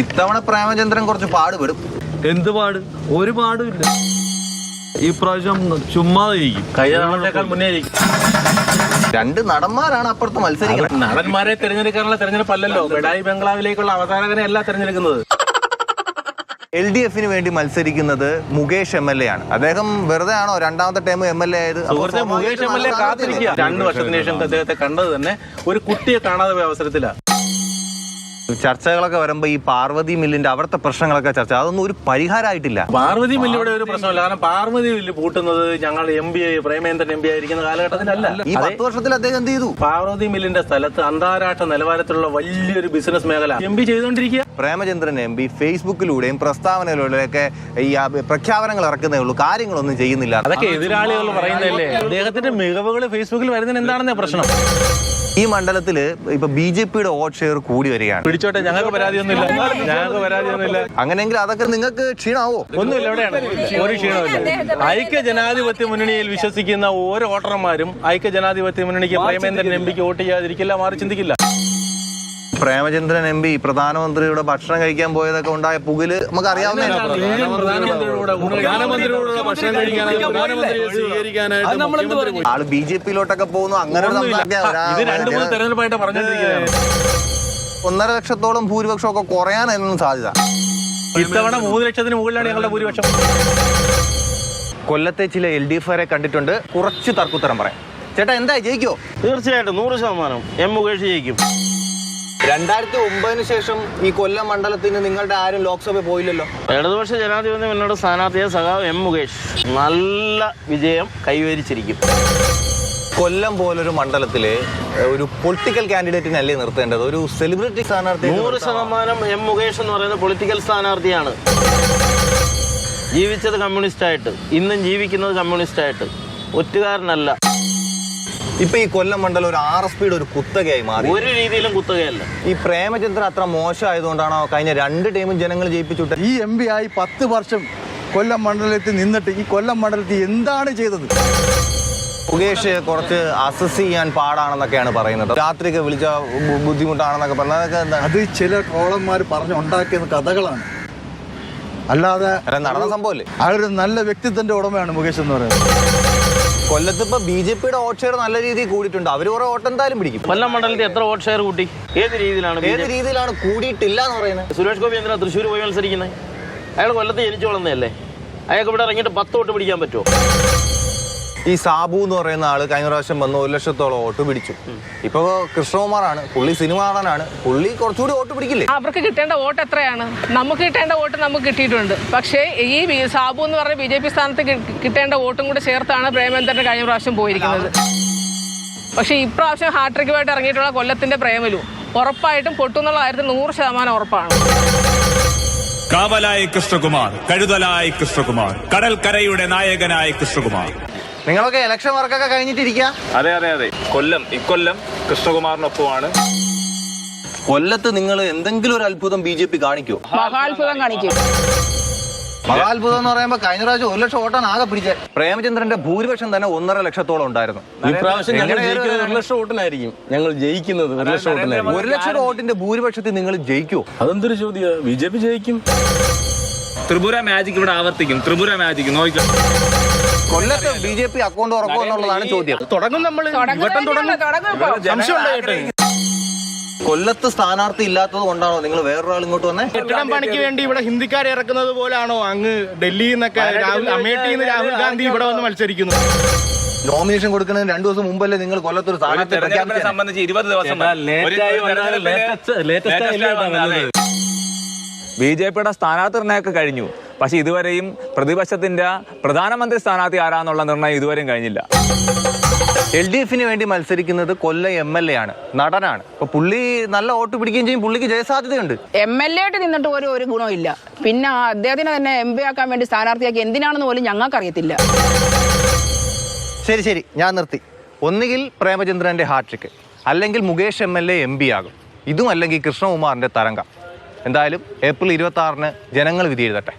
ഇത്തവണ പ്രേമചന്ദ്രൻ കുറച്ച് പാടുപെടും. എന്ത് പാട്? ഒരു പാടുമില്ല. ഈ പ്രാവശ്യം ചുമ്മാ ജയിക്കും. കഴിഞ്ഞ തവണത്തേക്കാൾ മുന്നേ ജയിക്കും. രണ്ട് നടന്മാരാണ് അപ്പുറത്ത് മത്സരിക്കുന്നത്. നടന്മാരെ തിരഞ്ഞെടുക്കാനുള്ള തെരഞ്ഞെടുപ്പല്ലല്ലോ, ബെഡായി ബംഗ്ലാവിലേക്കുള്ള അവതാരകനെ അല്ല തിരഞ്ഞെടുക്കുന്നത്. LDF വേണ്ടി മത്സരിക്കുന്നത് മുകേഷ് MLA ആണ്. അദ്ദേഹം വെറുതെ ആണോ രണ്ടാമത്തെ ടൈം MLA ആയത്? മുകേഷ് MLA കാത്തിരിക്കുക. 2 വർഷത്തിന് ശേഷം അദ്ദേഹത്തെ കണ്ടത് തന്നെ ഒരു കുട്ടിയെ കാണാതെ പോയ അവസരത്തിലാണ്. ചർച്ചകളൊക്കെ വരുമ്പോ ഈ പാർവതി മില്ലിന്റെ അവിടുത്തെ പ്രശ്നങ്ങളൊക്കെ ചർച്ച, അതൊന്നും ഒരു പരിഹാരമായിട്ടില്ല. പാർവതി മില്ല് ഇവിടെ ഒരു പ്രശ്നമല്ല. കാരണം പാർവതി മില്ല് പൂട്ടുന്നത് ഞങ്ങൾ പ്രേമേന്ദ്രൻ MP ആയിരിക്കുന്ന കാലഘട്ടത്തിലല്ല. ഈ 10 വർഷത്തിൽ അദ്ദേഹം എന്ത് ചെയ്തു? പാർവതി മില്ലിന്റെ സ്ഥലത്ത് അന്താരാഷ്ട്ര നിലവാരത്തിലുള്ള വലിയൊരു ബിസിനസ് മേഖല MP ചെയ്തുകൊണ്ടിരിക്കുക. പ്രേമചന്ദ്രൻ MP ഫേസ്ബുക്കിലൂടെയും പ്രസ്താവനകളിലൂടെയൊക്കെ ഈ പ്രഖ്യാപനങ്ങൾ ഇറക്കുന്നേ ഉള്ളൂ, കാര്യങ്ങളൊന്നും ചെയ്യുന്നില്ല. അതൊക്കെ എതിരാളികൾ പറയുന്നതല്ലേ. അദ്ദേഹത്തിന്റെ മികവുകൾ ഫേസ്ബുക്കിൽ വരുന്നതിന് എന്താണെന്നേ പ്രശ്നം. ഈ മണ്ഡലത്തില് ഇപ്പൊ BJPയുടെ വോട്ട് ഷെയർ കൂടി വരികയാണ്. പിടിച്ചോട്ടെ, ഞങ്ങൾക്ക് പരാതിയൊന്നുമില്ല. അങ്ങനെയെങ്കിൽ അതൊക്കെ നിങ്ങൾക്ക് ക്ഷീണാവോ? ഒന്നുമില്ല, എവിടെയാണ് ഒരു ക്ഷീണമില്ല. ഐക്യ ജനാധിപത്യ മുന്നണിയിൽ വിശ്വസിക്കുന്ന ഓരോ വോട്ടർമാരും ഐക്യ ജനാധിപത്യ മുന്നണിക്ക് പ്രേമേന്ദ്രൻ MPക്ക് വോട്ട് ചെയ്യാതിരിക്കില്ല, മാറി ചിന്തിക്കില്ല. പ്രേമചന്ദ്രൻ MP പ്രധാനമന്ത്രിയുടെ ഭക്ഷണം കഴിക്കാൻ പോയതൊക്കെ ഉണ്ടായ പുകല് നമുക്ക് അറിയാവുന്ന ആള് BJPയിലോട്ടൊക്കെ പോകുന്നു. അങ്ങനെ 2-3 തെരഞ്ഞെടുപ്പായിട്ട് പറഞ്ഞിരിക്കുകയാണ്. 1.5 ലക്ഷത്തോളം ഭൂരിപക്ഷം ഒക്കെ കുറയാനൊന്നും സാധ്യത. ഇത്തവണ 3 ലക്ഷത്തിന് മുകളിലാണ് ഞങ്ങളുടെ ഭൂരിപക്ഷം. കൊല്ലത്തെ ചില LDFകാരെ കണ്ടിട്ടുണ്ട്. കുറച്ച് തർക്കുത്തരം പറയാം. ചേട്ടാ, എന്താ ജയിക്കോ? തീർച്ചയായിട്ടും 100% മുകേഷ് ജയിക്കും. 2009 ശേഷം ഈ കൊല്ലം മണ്ഡലത്തിന് നിങ്ങളുടെ ആരും ലോക്സഭയിൽ പോയില്ലല്ലോ. ഇടതുപക്ഷ ജനാധിപത്യ മുന്നണിയുടെ സ്ഥാനാർത്ഥിയെ സഖാവ് മുകേഷ് നല്ല വിജയം കൈവരിച്ചിരിക്കും. കൊല്ലം പോലൊരു മണ്ഡലത്തില് ഒരു പൊളിറ്റിക്കൽ കാൻഡിഡേറ്റിനല്ലേ നിർത്തേണ്ടത്, ഒരു സെലിബ്രിറ്റി സ്ഥാനാർത്ഥി? 100% മുകേഷ് എന്ന് പറയുന്ന പൊളിറ്റിക്കൽ സ്ഥാനാർത്ഥിയാണ്. ജീവിച്ചത് കമ്മ്യൂണിസ്റ്റായിട്ട്, ഇന്നും ജീവിക്കുന്നത് കമ്മ്യൂണിസ്റ്റായിട്ട്, ഒറ്റുകാരനല്ല. ഇപ്പൊ ഈ കൊല്ലം മണ്ഡലം ഒരു RSPയുടെ ഒരു കുത്തകയായി മാറി. ഒരു രീതിയിലും കുത്തകയല്ല. ഈ പ്രേമചന്ദ്രൻ അത്ര മോശമായതുകൊണ്ടാണോ കഴിഞ്ഞ 2 ടൈമും ജനങ്ങൾ ജയിപ്പിച്ചുവിട്ടത്? ഈ MP ആയി 10 വർഷം കൊല്ലം മണ്ഡലത്തിൽ നിന്നിട്ട് ഈ കൊല്ലം മണ്ഡലത്തിൽ എന്താണ് ചെയ്തത്? മുകേഷ് കുറച്ച് അസസ് ചെയ്യാൻ പാടാണെന്നൊക്കെയാണ് പറയുന്നത്. രാത്രിയൊക്കെ വിളിച്ച ബുദ്ധിമുട്ടാണെന്നൊക്കെ പറഞ്ഞതൊക്കെ എന്താണ്? അത് ചില ട്രോളന്മാർ പറഞ്ഞുണ്ടാക്കിയ കഥകളാണ്, അല്ലാതെ നടന്ന സംഭവല്ലേ. ആ ഒരു നല്ല വ്യക്തിത്വത്തിന്റെ ഉടമയാണ് മുകേഷ് എന്ന് പറയുന്നത്. കൊല്ലത്ത് ഇപ്പൊ BJPയുടെ വോട്ട് ഷെയർ നല്ല രീതിയിൽ കൂടിയിട്ടുണ്ട്. അവർ കുറെ വോട്ട് എന്തായാലും പിടിക്കും. കൊല്ലം മണ്ഡലത്തിൽ എത്ര വോട്ട് ഷെയർ കൂട്ടി? ഏത് രീതിയിലാണ് കൂടിയിട്ടില്ല എന്ന് പറയുന്നത്? സുരേഷ് ഗോപി എന്തിനാ തൃശ്ശൂർ പോയി മത്സരിക്കുന്നത്? അയാൾ കൊല്ലത്ത് ജനിച്ചു വളർന്നതല്ലേ. അയാൾക്ക് ഇവിടെ ഇറങ്ങിയിട്ട് 10 വോട്ട് പിടിക്കാൻ പറ്റുമോ? ഈ സാബു എന്ന് പറയുന്ന ആള് കഴിഞ്ഞ പ്രാവശ്യം വന്ന് 1 ലക്ഷത്തോളം വോട്ട് പിടിച്ചു. ഇപ്പൊ കൃഷ്ണകുമാറാണ്, പുള്ളി സിനിമ നടനാണ്, പുള്ളി കുറച്ചുകൂടി വോട്ട് പിടിക്കില്ലേ? അവർക്ക് കിട്ടേണ്ട വോട്ട് എത്രയാണ്? നമുക്ക് കിട്ടേണ്ട വോട്ട് നമുക്ക് കിട്ടിയിട്ടുണ്ട്. പക്ഷേ ഈ സാബു എന്ന് പറഞ്ഞ BJP സ്ഥാനത്ത് കിട്ടേണ്ട വോട്ടും കൂടെ ചേർത്താണ് പ്രേമേന്ദ്രൻ കഴിഞ്ഞ പ്രാവശ്യം പോയിരിക്കുന്നത്. പക്ഷേ ഇപ്രാവശ്യം ഹാട്രിക്കുമായിട്ട് ഇറങ്ങിയിട്ടുള്ള കൊല്ലത്തിന്റെ പ്രേമലു ഉറപ്പായിട്ടും പൊട്ടുന്നുള്ള കാര്യത്തിൽ 100% ഉറപ്പാണ്. കാവലായ കൃഷ്ണകുമാർ, കഴുതലായ കൃഷ്ണകുമാർ, കടൽക്കരയുടെ നായകനായ കൃഷ്ണകുമാർ. നിങ്ങളൊക്കെ ഇലക്ഷൻ വർക്കൊക്കെ കഴിഞ്ഞിട്ടിരിക്കുക? അതെ. ഇക്കൊല്ലം കൃഷ്ണകുമാറിനൊപ്പമാണ്. കൊല്ലത്ത് നിങ്ങൾ എന്തെങ്കിലും ഒരു അത്ഭുതം BJP കാണിക്കോ? മഹാത്ഭുതം കാണിക്കും. മഹാത്ഭുതം എന്ന് പറയുമ്പോ കഴിഞ്ഞ പ്രാവശ്യം 1 ലക്ഷം വോട്ടാണ് ആകെ പിടിച്ചത്. പ്രേമചന്ദ്രന്റെ ഭൂരിപക്ഷം തന്നെ 1.5 ലക്ഷത്തോളം ഉണ്ടായിരുന്നു. ഇപ്രാവശ്യം 1 ലക്ഷം വോട്ടിനായിരിക്കും ഞങ്ങൾ ജയിക്കുന്നത്. 1 ലക്ഷം വോട്ടിന്റെ ഭൂരിപക്ഷത്തിൽ നിങ്ങൾ ജയിക്കോ? അതെന്തൊരു ചോദ്യം. BJP ജയിക്കും. ത്രിപുര മാജിക് ഇവിടെ ആവർത്തിക്കും. ത്രിപുര മാജിക് നോക്കാം. കൊല്ലത്ത് BJP അക്കൗണ്ട് ഉറക്കോ എന്നുള്ളതാണ് ചോദ്യം. കൊല്ലത്ത് സ്ഥാനാർത്ഥി ഇല്ലാത്തത് കൊണ്ടാണോ നിങ്ങൾ വേറൊരാൾ ഇങ്ങോട്ട് വന്നേ? കെട്ടിടം പണിക്ക് വേണ്ടി ഇവിടെ ഹിന്ദിക്കാരെ ഇറക്കുന്നത് പോലാണോ അങ്ങ് ഡൽഹിയിൽ നിന്നൊക്കെ അമേഠിയിൽ നിന്ന് രാഹുൽ ഗാന്ധി ഇവിടെ വന്ന് മത്സരിക്കുന്നു? നോമിനേഷൻ കൊടുക്കുന്നതിന് 2 ദിവസം മുമ്പല്ലേ നിങ്ങൾ കൊല്ലത്തൊരു സ്ഥാനാർത്ഥി സംബന്ധിച്ച് 20 ദിവസം BJPയുടെ സ്ഥാനാർത്ഥി നിർണ്ണയമൊക്കെ കഴിഞ്ഞു. പക്ഷെ ഇതുവരെയും പ്രതിപക്ഷത്തിന്റെ പ്രധാനമന്ത്രി സ്ഥാനാർത്ഥി ആരാന്നുള്ള നിർണ്ണയം ഇതുവരെയും കഴിഞ്ഞില്ല. LDF വേണ്ടി മത്സരിക്കുന്നത് കൊല്ലം MLA ആണ്, നടനാണ്. അപ്പൊ പുള്ളി നല്ല വോട്ട് പിടിക്കുകയും ചെയ്യും, പുള്ളിക്ക് ജയസാധ്യതയുണ്ട്. MLA ആയിട്ട് നിന്നിട്ട് ഒരു ഗുണമില്ല. പിന്നെ അദ്ദേഹത്തിനെ തന്നെ MP ആക്കാൻ വേണ്ടി സ്ഥാനാർത്ഥിയാക്കി എന്തിനാണെന്ന് പോലും ഞങ്ങൾക്കറിയത്തില്ല. ശരി, ഞാൻ നിർത്തി. ഒന്നുകിൽ പ്രേമചന്ദ്രന്റെ ഹാട്രിക്ക്, അല്ലെങ്കിൽ മുകേഷ് MLA MP ആകും. ഇതും അല്ലെങ്കിൽ കൃഷ്ണകുമാറിന്റെ തരംഗം. എന്തായാലും ഏപ്രിൽ 26-ന് ജനങ്ങൾ വിധി എഴുതട്ടെ.